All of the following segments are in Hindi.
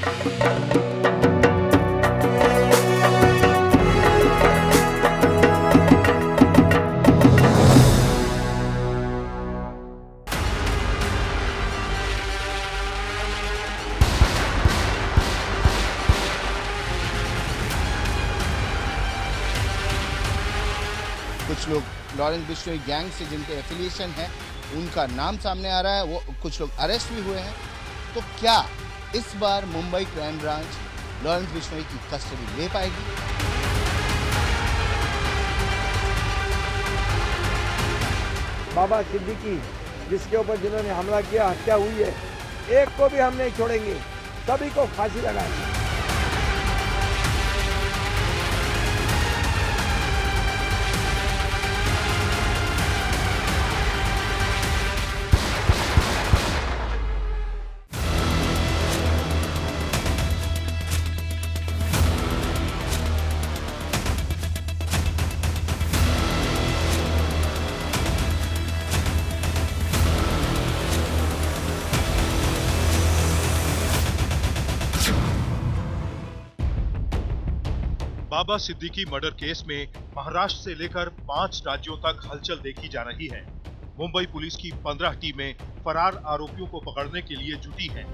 कुछ लोग लॉरेंस बिश्नोई गैंग से जिनके एफिलिएशन है उनका नाम सामने आ रहा है, वो कुछ लोग अरेस्ट भी हुए हैं। तो क्या इस बार मुंबई क्राइम ब्रांच लॉरेंस बिश्नोई की कस्टडी ले पाएगी? बाबा सिद्दीकी जिसके ऊपर जिन्होंने हमला किया, हत्या हुई है, एक को भी हम नहीं छोड़ेंगे, सभी को फांसी लगाएंगे। बाबा सिद्दीकी मर्डर केस में महाराष्ट्र से लेकर 5 राज्यों तक हलचल देखी जा रही है। मुंबई पुलिस की 15 टीमें फरार आरोपियों को पकड़ने के लिए जुटी हैं।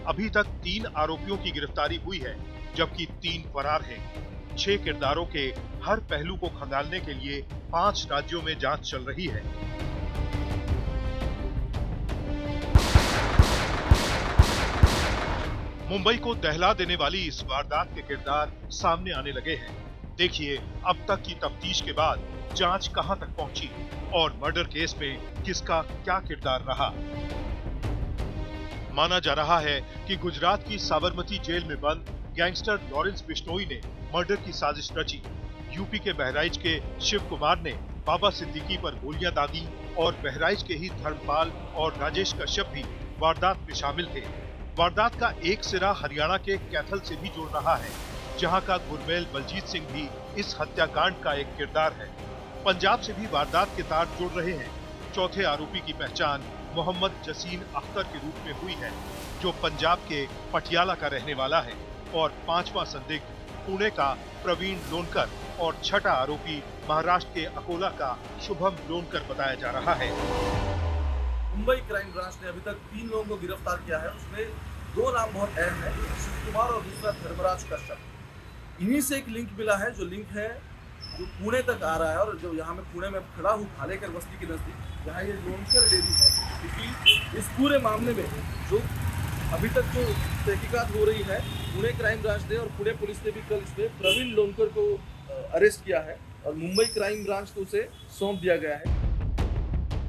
अभी तक 3 आरोपियों की गिरफ्तारी हुई है, जबकि 3 फरार हैं। 6 किरदारों के हर पहलू को खंगालने के लिए 5 राज्यों में जांच चल रही है। मुंबई को दहला देने वाली इस वारदात के किरदार सामने आने लगे हैं। देखिए अब तक की तफ्तीश के बाद जांच कहां तक पहुंची और मर्डर केस में किसका क्या किरदार रहा। माना जा रहा है कि गुजरात की साबरमती जेल में बंद गैंगस्टर लॉरेंस बिश्नोई ने मर्डर की साजिश रची। यूपी के बहराइच के शिव कुमार ने बाबा सिद्दीकी पर गोलियां दागी और बहराइच के ही धर्मपाल और राजेश कश्यप भी वारदात में शामिल थे। वारदात का एक सिरा हरियाणा के कैथल से भी जुड़ रहा है, जहां का गुरमेल बलजीत सिंह भी इस हत्याकांड का एक किरदार है। पंजाब से भी वारदात के तार जुड़ रहे हैं। चौथे आरोपी की पहचान मोहम्मद जसीन अख्तर के रूप में हुई है, जो पंजाब के पटियाला का रहने वाला है, और 5वां संदिग्ध पुणे का प्रवीण लोनकर और 6ठा आरोपी महाराष्ट्र के अकोला का शुभम लोनकर बताया जा रहा है। मुंबई क्राइम ब्रांच ने अभी तक 3 लोगों को गिरफ्तार किया है। उसमें 2 नाम बहुत अहम है, शिव कुमार और दूसरा धर्मराज कश्यप। इन्हीं से एक लिंक मिला है, जो लिंक है जो पुणे तक आ रहा है, और जो यहाँ मैं पुणे में खड़ा हूँ भालेकर बस्ती के नजदीक, जहाँ ये लोनकर डेरी है। क्योंकि इस पूरे मामले में जो अभी तक जो तहकीकात हो रही है, पुणे क्राइम ब्रांच ने और पुणे पुलिस ने भी कल इसमें प्रवीण लोनकर को अरेस्ट किया है और मुंबई क्राइम ब्रांच को उसे सौंप दिया गया है।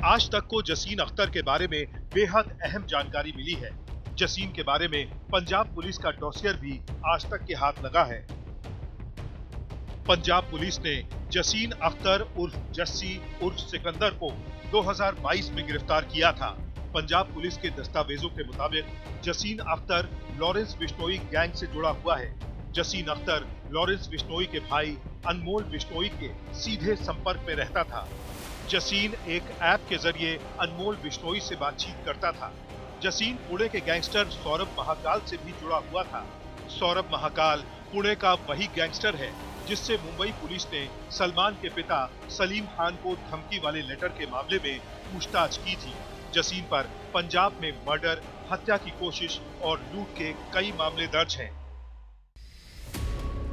आज तक को जसीन अख्तर के बारे में बेहद अहम जानकारी मिली है। जसीन के बारे में पंजाब पुलिस का डॉसियर भी आज तक के हाथ लगा है। पंजाब पुलिस ने जसीन अख्तर उर्फ जस्सी उर्फ सिकंदर को 2022 में गिरफ्तार किया था। पंजाब पुलिस के दस्तावेजों के मुताबिक जसीन अख्तर लॉरेंस बिश्नोई गैंग से जुड़ा हुआ है। जसीन अख्तर लॉरेंस बिश्नोई के भाई अनमोल बिश्नोई के सीधे संपर्क में रहता था। जसीन एक ऐप के जरिए अनमोल बिश्नोई से बातचीत करता था। जसीन पुणे के गैंगस्टर सौरभ महाकाल से भी जुड़ा हुआ था। सौरभ महाकाल पुणे का वही गैंगस्टर है जिससे मुंबई पुलिस ने सलमान के पिता सलीम खान को धमकी वाले लेटर के मामले में पूछताछ की थी। जसीन पर पंजाब में मर्डर, हत्या की कोशिश और लूट के कई मामले दर्ज हैं।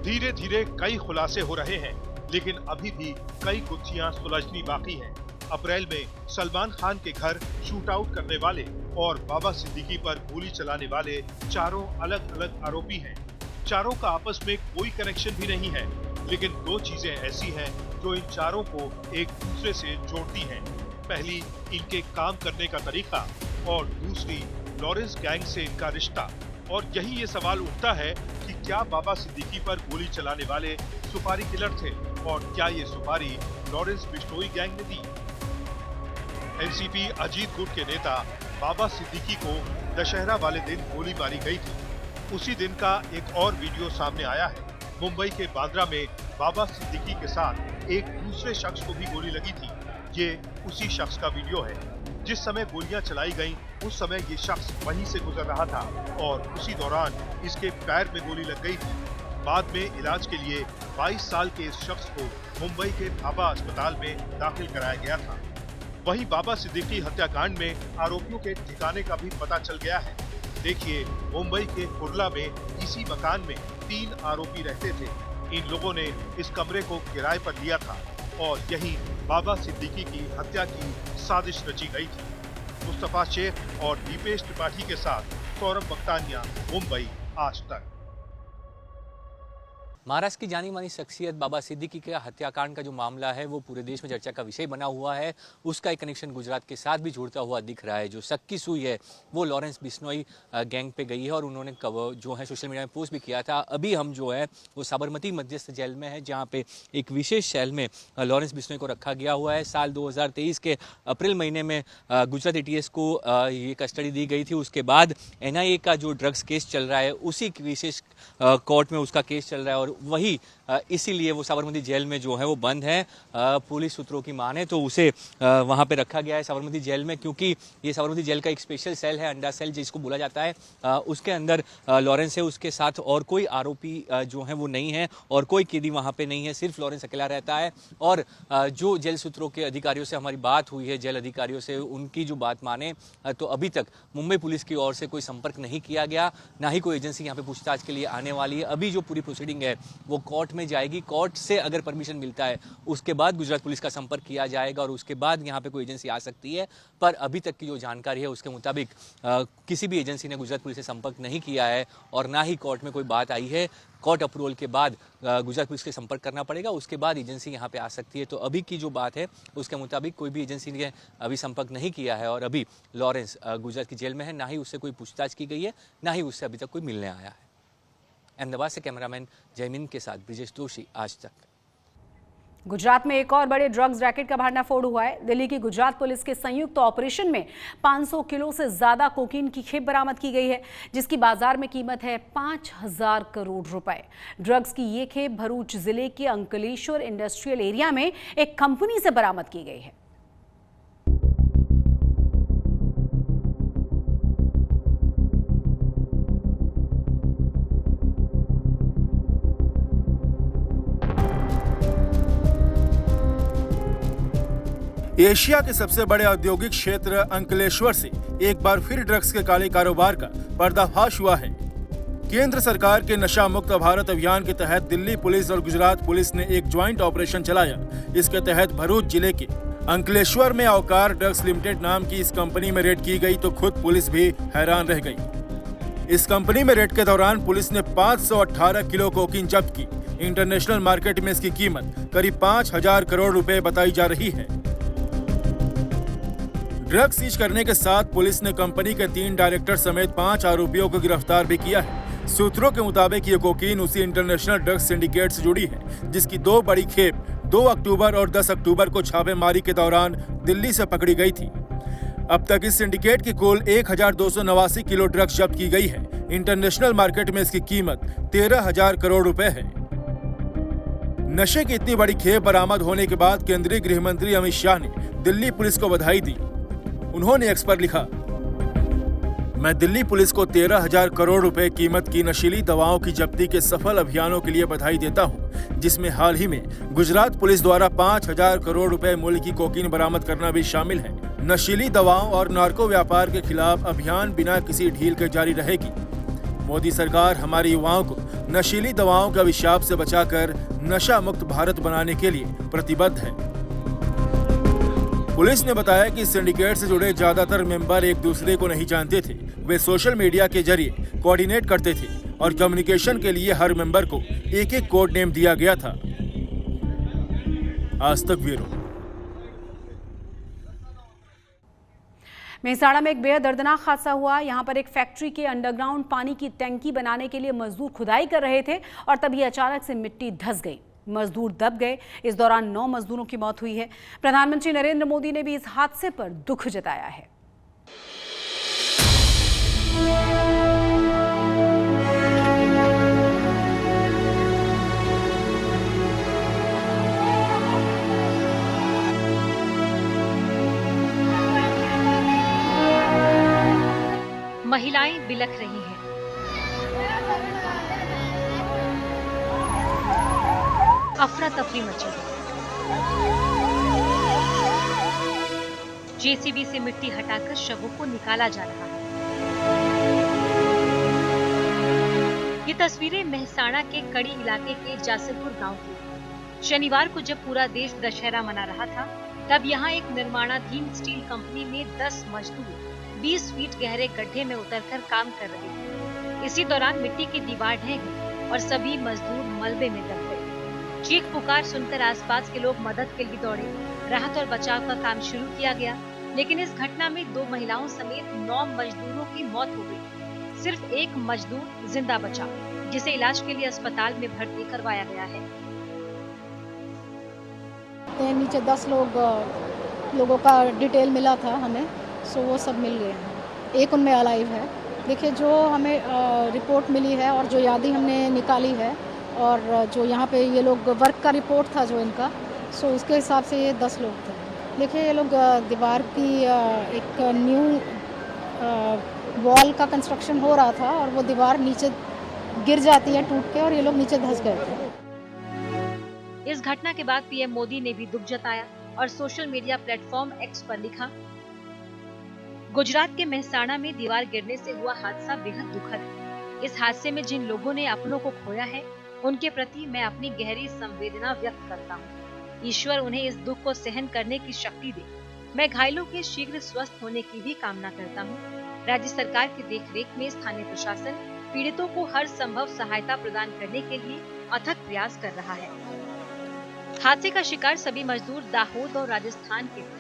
धीरे धीरे कई खुलासे हो रहे हैं, लेकिन अभी भी कई गुत्थियां सुलझनी बाकी हैं। अप्रैल में सलमान खान के घर शूट आउट करने वाले और बाबा सिद्दीकी पर गोली चलाने वाले चारों अलग अलग आरोपी हैं। चारों का आपस में कोई कनेक्शन भी नहीं है, लेकिन 2 चीजें ऐसी हैं जो इन चारों को एक दूसरे से जोड़ती हैं। पहली इनके काम करने का तरीका और दूसरी लॉरेंस गैंग से इनका रिश्ता। और यही ये सवाल उठता है कि क्या बाबा सिद्दीकी पर गोली चलाने वाले सुपारी किलर थे और क्या ये सुपारी लॉरेंस बिश्नोई गैंग ने दी। एनसीपी अजीत गुट के नेता बाबा सिद्दीकी को दशहरा वाले दिन गोली मारी गई थी। उसी दिन का एक और वीडियो सामने आया है। मुंबई के बांद्रा में बाबा सिद्दीकी के साथ एक दूसरे शख्स को भी गोली लगी थी। ये उसी शख्स का वीडियो है। जिस समय गोलियां चलाई गईं, उस समय ये शख्स वहीं से गुजर रहा था और उसी दौरान इसके पैर में गोली लग गई थी। बाद में इलाज के लिए 22 साल के इस शख्स को मुंबई के भाभा अस्पताल में दाखिल कराया गया था। वहीं बाबा सिद्दीकी हत्याकांड में आरोपियों के ठिकाने का भी पता चल गया है। देखिए, मुंबई के कुर्ला में इसी मकान में 3 आरोपी रहते थे। इन लोगों ने इस कमरे को किराए पर लिया था और यही बाबा सिद्दीकी की हत्या की साजिश रची गई थी। मुस्तफा शेख और दीपेश त्रिपाठी के साथ सौरभ बख्तानिया, मुंबई, आज तक। महाराष्ट्र की जानी मानी शख्सियत बाबा सिद्दीकी के हत्याकांड का जो मामला है वो पूरे देश में चर्चा का विषय बना हुआ है। उसका एक कनेक्शन गुजरात के साथ भी जुड़ता हुआ दिख रहा है। जो शक की सुई है वो लॉरेंस बिश्नोई गैंग पे गई है और उन्होंने जो है सोशल मीडिया में पोस्ट भी किया था। अभी हम जो है वो साबरमती मध्यस्थ जेल में है, जहाँ पे एक विशेष सेल में लॉरेंस बिश्नोई को रखा गया हुआ है। साल 2023 के अप्रैल महीने में गुजरात ATS को ये कस्टडी दी गई थी। उसके बाद NIA का जो ड्रग्स केस चल रहा है उसी विशेष कोर्ट में उसका केस चल रहा है और वही इसीलिए वो साबरमती जेल में जो है वो बंद है। पुलिस सूत्रों की माने तो उसे वहाँ पे रखा गया है साबरमती जेल में, क्योंकि ये साबरमती जेल का एक स्पेशल सेल है, अंडा सेल जिसको बोला जाता है। उसके अंदर लॉरेंस है, उसके साथ और कोई आरोपी जो है वो नहीं है और कोई कैदी वहाँ पे नहीं है, सिर्फ लॉरेंस अकेला रहता है। और जो जेल सूत्रों के अधिकारियों से हमारी बात हुई है, जेल अधिकारियों से, उनकी जो बात माने तो अभी तक मुंबई पुलिस की ओर से कोई संपर्क नहीं किया गया, ना ही कोई एजेंसी यहाँ पे पूछताछ के लिए आने वाली है। अभी जो पूरी प्रोसीडिंग है वो कोर्ट में जाएगी। कोर्ट से अगर परमिशन मिलता है उसके बाद गुजरात पुलिस का संपर्क किया जाएगा और उसके बाद यहाँ पे कोई एजेंसी आ सकती है। पर अभी तक की जो जानकारी है उसके मुताबिक किसी भी एजेंसी ने गुजरात पुलिस से संपर्क नहीं किया है और ना ही कोर्ट में कोई बात आई है। कोर्ट अप्रूवल के बाद गुजरात पुलिस से संपर्क करना पड़ेगा, उसके बाद एजेंसी यहाँ पे आ सकती है। तो अभी की जो बात है उसके मुताबिक कोई भी एजेंसी ने अभी संपर्क नहीं किया है और अभी लॉरेंस गुजरात की जेल में है, ना ही उससे कोई पूछताछ की गई है, ना ही उससे अभी तक कोई मिलने आया है। अहमदाबाद से कैमरामैन जयमीन के साथ ब्रिजेश जोशी, आज तक। गुजरात में एक और बड़े ड्रग्स रैकेट का भांडाफोड़ हुआ है। दिल्ली की गुजरात पुलिस के संयुक्त ऑपरेशन में 500 किलो से ज्यादा कोकीन की खेप बरामद की गई है, जिसकी बाजार में कीमत है 5000 करोड़ रुपए। ड्रग्स की ये खेप भरूच जिले के अंकलेश्वर इंडस्ट्रियल एरिया में एक कंपनी से बरामद की गई है। एशिया के सबसे बड़े औद्योगिक क्षेत्र अंकलेश्वर से एक बार फिर ड्रग्स के काले कारोबार का पर्दाफाश हुआ है। केंद्र सरकार के नशा मुक्त भारत अभियान के तहत दिल्ली पुलिस और गुजरात पुलिस ने एक ज्वाइंट ऑपरेशन चलाया। इसके तहत भरूच जिले के अंकलेश्वर में औकार ड्रग्स लिमिटेड नाम की इस कंपनी में रेड की गई तो खुद पुलिस भी हैरान रह गई। इस कंपनी में रेड के दौरान पुलिस ने 518 किलो कोकीन जब्त की। इंटरनेशनल मार्केट में इसकी कीमत करीब 5000 करोड़ रुपए बताई जा रही है। ड्रग्स सीज करने के साथ पुलिस ने कंपनी के 3 डायरेक्टर समेत 5 आरोपियों को गिरफ्तार भी किया है। सूत्रों के मुताबिक ये कोकीन उसी इंटरनेशनल ड्रग्स सिंडिकेट से जुड़ी है, जिसकी 2 बड़ी खेप 2 अक्टूबर और 10 अक्टूबर को छापेमारी के दौरान दिल्ली से पकड़ी गई थी। अब तक इस सिंडिकेट की कुल 1289 किलो ड्रग्स जब्त की गई है। इंटरनेशनल मार्केट में इसकी कीमत 13000 करोड़ रुपए है। नशे की इतनी बड़ी खेप बरामद होने के बाद केंद्रीय गृह मंत्री अमित शाह ने दिल्ली पुलिस को बधाई दी। उन्होंने एक्स पर लिखा, मैं दिल्ली पुलिस को 13000 करोड़ रुपए कीमत की नशीली दवाओं की जब्ती के सफल अभियानों के लिए बधाई देता हूं, जिसमें हाल ही में गुजरात पुलिस द्वारा 5000 करोड़ रुपए मूल्य की कोकीन बरामद करना भी शामिल है। नशीली दवाओं और नार्को व्यापार के खिलाफ अभियान बिना किसी ढील के जारी रहेगी। मोदी सरकार हमारे युवाओं को नशीली दवाओं के अभिशाप से बचाकर नशा मुक्त भारत बनाने के लिए प्रतिबद्ध है। पुलिस ने बताया कि सिंडिकेट से जुड़े ज्यादातर मेंबर एक दूसरे को नहीं जानते थे। वे सोशल मीडिया के जरिए कोऑर्डिनेट करते थे और कम्युनिकेशन के लिए हर मेंबर को एक कोड नेम दिया गया था। आज तक ब्यूरो। मेहसाणा में एक बेहद दर्दनाक हादसा हुआ। यहाँ पर एक फैक्ट्री के अंडरग्राउंड पानी की टैंकी बनाने के लिए मजदूर खुदाई कर रहे थे और तभी अचानक से मिट्टी धंस गई। मजदूर दब गए। इस दौरान 9 मजदूरों की मौत हुई है। प्रधानमंत्री नरेंद्र मोदी ने भी इस हादसे पर दुख जताया है। महिलाएं बिलख रही हैं। अफरा तफरी मची है। जेसीबी से मिट्टी हटाकर शवों को निकाला जा रहा है। ये तस्वीरें मेहसाणा के कड़ी इलाके के जासरपुर गांव की। शनिवार को जब पूरा देश दशहरा मना रहा था, तब यहाँ एक निर्माणाधीन स्टील कंपनी में 10 मजदूर 20 फीट गहरे गड्ढे में उतरकर काम कर रहे थे। इसी दौरान मिट्टी की दीवार ढह गई और सभी मजदूर मलबे में दब गए। चीख पुकार सुनकर आसपास के लोग मदद के लिए दौड़े। राहत और बचाव का काम शुरू किया गया, लेकिन इस घटना में 2 महिलाओं समेत 9 मजदूरों की मौत हो गई। सिर्फ एक मजदूर जिंदा बचा, जिसे इलाज के लिए अस्पताल में भर्ती करवाया गया है। नीचे 10 लोगों का डिटेल मिला था हमें, सो वो सब मिल गए हैं। एक उनमें अलाइव है। देखिए, जो हमें रिपोर्ट मिली है और जो यादी हमने निकाली है और जो यहाँ पे ये लोग वर्क का रिपोर्ट था जो इनका, सो उसके हिसाब से ये 10 लोग थे। देखिए, ये लोग दीवार की एक न्यू वॉल का कंस्ट्रक्शन हो रहा था और वो दीवार नीचे गिर जाती है टूट के और ये लोग नीचे धंस गए थे। इस घटना के बाद पीएम मोदी ने भी दुख जताया और सोशल मीडिया प्लेटफॉर्म एक्स पर लिखा, गुजरात के मेहसाणा में दीवार गिरने से हुआ हादसा बेहद दुखद है। इस हादसे में जिन लोगों ने अपनों को खोया है, उनके प्रति मैं अपनी गहरी संवेदना व्यक्त करता हूँ। ईश्वर उन्हें इस दुख को सहन करने की शक्ति दे। मैं घायलों के शीघ्र स्वस्थ होने की भी कामना करता हूँ। राज्य सरकार की देखरेख में स्थानीय प्रशासन पीड़ितों को हर संभव सहायता प्रदान करने के लिए अथक प्रयास कर रहा है। हादसे का शिकार सभी मजदूर दाहोद और राजस्थान के थे।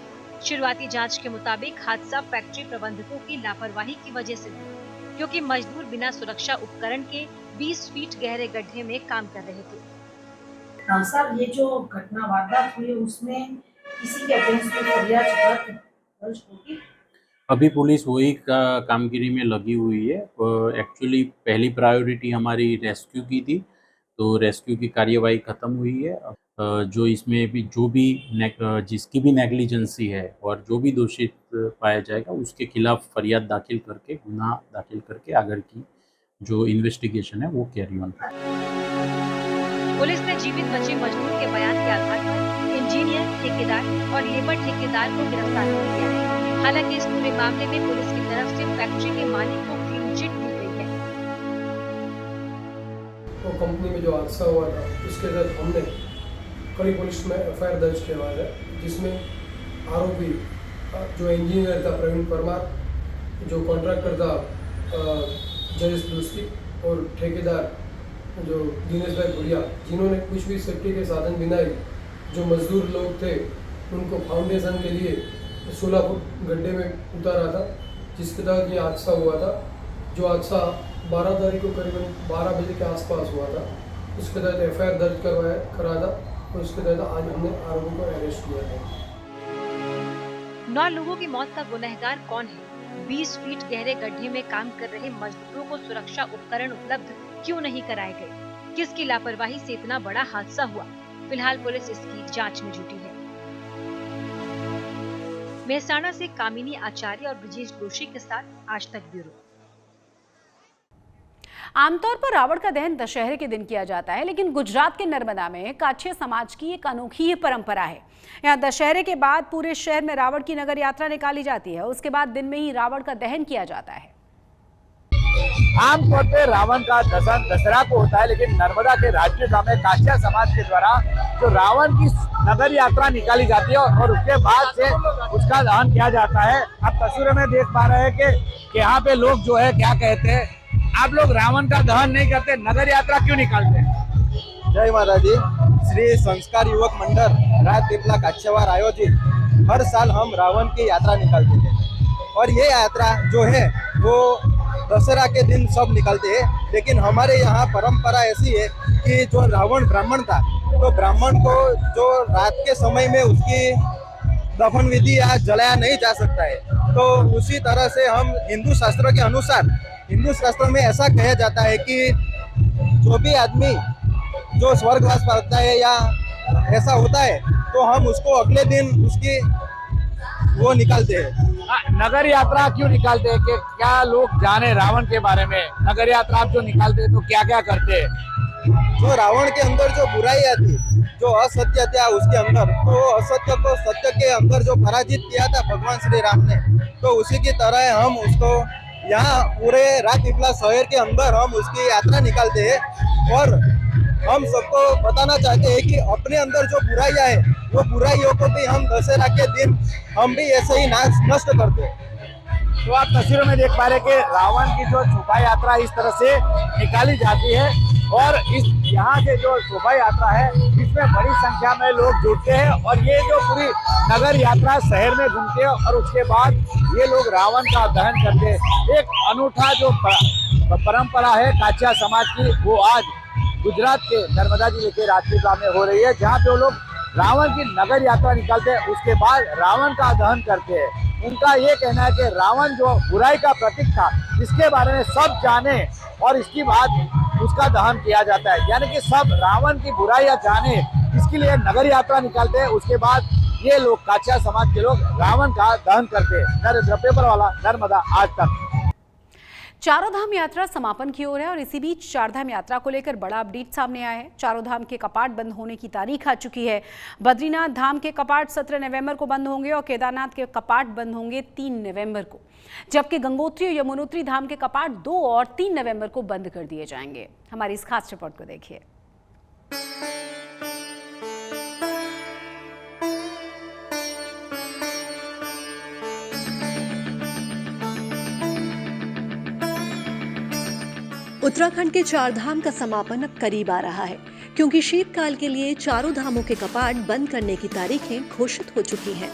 शुरुआती जांच के मुताबिक हादसा फैक्ट्री प्रबंधकों की लापरवाही की वजह से हुआ, क्योंकि मजदूर बिना सुरक्षा उपकरण के 20 फीट गहरे गड्ढे में काम कर रहे थे। सर, ये जो घटना वारदात हुई उसमें किसी के अगेंस्ट में फरियाद दर्ज होगी? अभी पुलिस वही कामगिरी में लगी हुई है। एक्चुअली पहली प्रायोरिटी हमारी रेस्क्यू की थी, तो रेस्क्यू की कार्यवाही खत्म हुई है। जो इसमें भी जिसकी भी नेग्लिजेंसी है और जो भी दोषित पाया जाएगा उसके खिलाफ फरियाद दाखिल करके, गुनाह दाखिल करके आगे की जो इन्वेस्टिगेशन है वो कैरी ऑन है। पुलिस ने जीवित बचे मजदूर के बयान के आधार पर इंजीनियर, ठेकेदार और लेबर ठेकेदार को गिरफ्तार कर लिया है। हालांकि इस पूरे मामले में पुलिस की तरफ से फैक्ट्री के मालिक को क्लीन चिट दी गई है। तो कंपनी में जो हादसा हुआ था उसके तहत हमने कड़ी पुलिस में एफआईआर दर्ज किया है, जिसमें आरोपी जो इंजीनियर था प्रवीण परमार, जो कॉन्ट्रैक्टर था जयेश दोस्ती और ठेकेदार जो दिनेश भाई भुरिया, जिन्होंने कुछ भी सेफ्टी के साधन बिना ही जो मजदूर लोग थे उनको फाउंडेशन के लिए 16 फुट गड्ढे में उतारा था, जिसके तहत ये हादसा हुआ था। जो हादसा 12 तारीख को करीबन 12 बजे के आसपास हुआ था, उसके तहत एफआईआर दर्ज करा था और उसके तहत आज हमने आरोपी को अरेस्ट किया है। 9 लोगों की मौत का गुनहगार कौन है? 20 फीट गहरे गड्ढे में काम कर रहे मजदूरों को सुरक्षा उपकरण उपलब्ध क्यों नहीं कराए गए? किसकी लापरवाही से इतना बड़ा हादसा हुआ? फिलहाल पुलिस इसकी जांच में जुटी है। मेहसाणा से कामिनी आचार्य और ब्रिजेश जोशी के साथ आज तक ब्यूरो। आमतौर पर रावण का दहन दशहरे के दिन किया जाता है, लेकिन गुजरात के नर्मदा में काछिया समाज की एक अनोखी परंपरा है। यहाँ दशहरे के बाद पूरे शहर में रावण की नगर यात्रा निकाली जाती है। उसके बाद दिन में ही रावण का दहन किया जाता है। आमतौर पे रावण का दहन दशहरा को होता है, लेकिन नर्मदा के राष्ट्रीय ग्राम में काछिया समाज के द्वारा जो रावण की नगर यात्रा निकाली जाती है और उसके बाद से उसका दहन किया जाता है। आप तस्वीरों में देख पा रहे हैं कि यहाँ पे लोग जो है क्या कहते हैं, आप लोग रावण का दहन नहीं करते, नगर यात्रा क्यों निकालते हैं? जय माता दी। श्री संस्कार युवक मंडल राज पीपला काछियावाड़ आयोजित हर साल हम रावण की यात्रा निकालते थे और ये यात्रा जो है वो दशहरा के दिन सब निकलते हैं। लेकिन हमारे यहाँ परंपरा ऐसी है कि जो रावण ब्राह्मण था, तो ब्राह्मण को जो रात के समय में उसकी दफन विधि या जलाया नहीं जा सकता है, तो उसी तरह से हम हिंदू शास्त्रों के अनुसार, हिंदू शास्त्रों में ऐसा कहा जाता है कि जो भी आदमी जो स्वर्गवास पाता है या ऐसा होता है, तो हम उसको अगले दिन उसकी वो निकालते हैं। नगर यात्रा क्यों निकालते हैं कि क्या लोग जाने रावण के बारे में? नगर यात्रा आप जो निकालते हैं तो क्या क्या करते हैं? जो रावण के अंदर जो बुराइयां थी, जो असत्य था उसके अंदर, तो असत्य को सत्य के अंदर जो पराजित किया था भगवान श्री राम ने, तो उसी की तरह हम उसको यहाँ पूरे राजपीपला शहर के अंदर हम उसकी यात्रा निकालते हैं और हम सबको बताना चाहते हैं कि अपने अंदर जो बुराइयां है वो बुराइयों को भी हम दशहरा के दिन हम भी ऐसे ही नष्ट करते हैं। तो आप तस्वीरों में देख पा रहे कि रावण की जो शोभा यात्रा इस तरह से निकाली जाती है और इस यहाँ से जो शोभा यात्रा है इसमें बड़ी संख्या में लोग जुड़ते हैं और ये जो पूरी नगर यात्रा शहर में घूमते हैं और उसके बाद ये लोग रावण का दहन करते हैं। एक अनूठा जो परंपरा है काछिया समाज की, वो आज गुजरात के नर्मदा जिले के राजपीपला में हो रही है, जहाँ पे वो लोग रावण की नगर यात्रा निकालते हैं, उसके बाद रावण का दहन करते हैं। उनका ये कहना है कि रावण जो बुराई का प्रतीक था, इसके बारे में सब जाने और इसके बाद उसका दहन किया जाता है, यानी कि सब रावण की बुराइयां जाने, इसके लिए नगर यात्रा निकालते हैं। उसके बाद ये लोग काछिया समाज के लोग रावण का दहन करते हैं। नरेंद्र पेपर वाला, नर्मदा आज तक। चारों धाम यात्रा समापन की ओर है और इसी बीच चारधाम यात्रा को लेकर बड़ा अपडेट सामने आया है। चारों धाम के कपाट बंद होने की तारीख आ चुकी है। बद्रीनाथ धाम के कपाट 17 नवंबर को बंद होंगे और केदारनाथ के कपाट बंद होंगे 3 नवंबर को, जबकि गंगोत्री और यमुनोत्री धाम के कपाट 2 और 3 नवंबर को बंद कर दिए जाएंगे। हमारी इस खास रिपोर्ट को देखिए। उत्तराखंड के चारधाम का समापन अब करीब आ रहा है, क्योंकि शीतकाल के लिए चारों धामों के कपाट बंद करने की तारीखें घोषित हो चुकी हैं।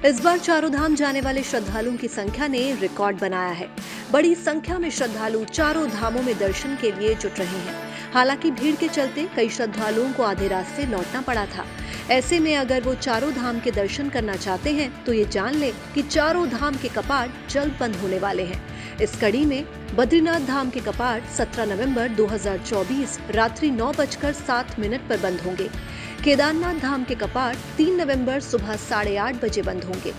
इस बार चारों धाम जाने वाले श्रद्धालुओं की संख्या ने रिकॉर्ड बनाया है। बड़ी संख्या में श्रद्धालु चारों धामों में दर्शन के लिए जुट रहे हैं। हालांकि भीड़ के चलते कई श्रद्धालुओं को आधे रास्ते लौटना पड़ा था। ऐसे में अगर वो चारों धाम के दर्शन करना चाहते हैं तो ये जान ले कि चारों धाम के कपाट जल्द बंद होने वाले हैं। इस कड़ी में बद्रीनाथ धाम के कपाट 17 नवंबर 2024 रात्रि 9:07 पर बंद होंगे। केदारनाथ धाम के कपाट 3 नवंबर सुबह 8:30 बजे बंद होंगे।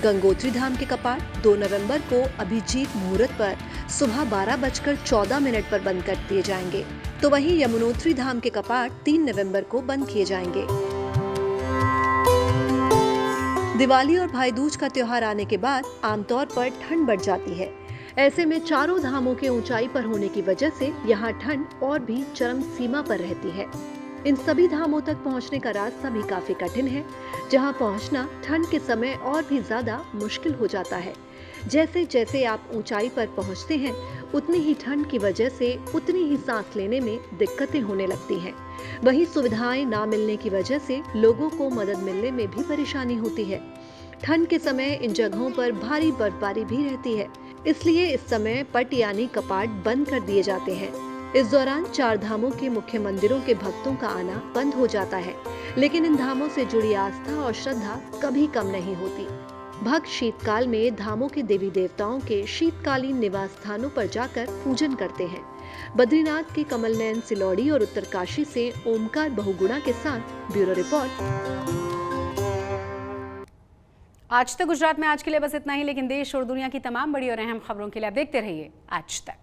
गंगोत्री धाम के कपाट 2 नवंबर को अभिजीत मुहूर्त पर सुबह 12:14 पर बंद कर दिए जाएंगे। तो वहीं यमुनोत्री धाम के कपाट 3 नवंबर को बंद किए जाएंगे। दिवाली और भाई दूज का त्योहार आने के बाद आमतौर पर ठंड बढ़ जाती है। ऐसे में चारों धामों के ऊंचाई पर होने की वजह से यहाँ ठंड और भी चरम सीमा पर रहती है। इन सभी धामों तक पहुँचने का रास्ता भी काफी कठिन है, जहाँ पहुँचना ठंड के समय और भी ज्यादा मुश्किल हो जाता है। जैसे जैसे आप ऊंचाई पर पहुँचते हैं, उतनी ही ठंड की वजह से उतनी ही सांस लेने में दिक्कतें होने लगती हैं। वहीं सुविधाएं ना मिलने की वजह से लोगों को मदद मिलने में भी परेशानी होती है। ठंड के समय इन जगहों पर भारी बर्फबारी भी रहती है, इसलिए इस समय पट यानी कपाट बंद कर दिए जाते हैं। इस दौरान चार धामों के मुख्य मंदिरों के भक्तों का आना बंद हो जाता है, लेकिन इन धामों से जुड़ी आस्था और श्रद्धा कभी कम नहीं होती। भक्त शीतकाल में धामों के देवी देवताओं के शीतकालीन निवास स्थानों पर जाकर पूजन करते हैं। बद्रीनाथ के कमल नयन सिलौड़ी और उत्तरकाशी से ओमकार बहुगुणा के साथ ब्यूरो रिपोर्ट। आज तक गुजरात में आज के लिए बस इतना ही, लेकिन देश और दुनिया की तमाम बड़ी और अहम खबरों के लिए आप देखते रहिए आज तक।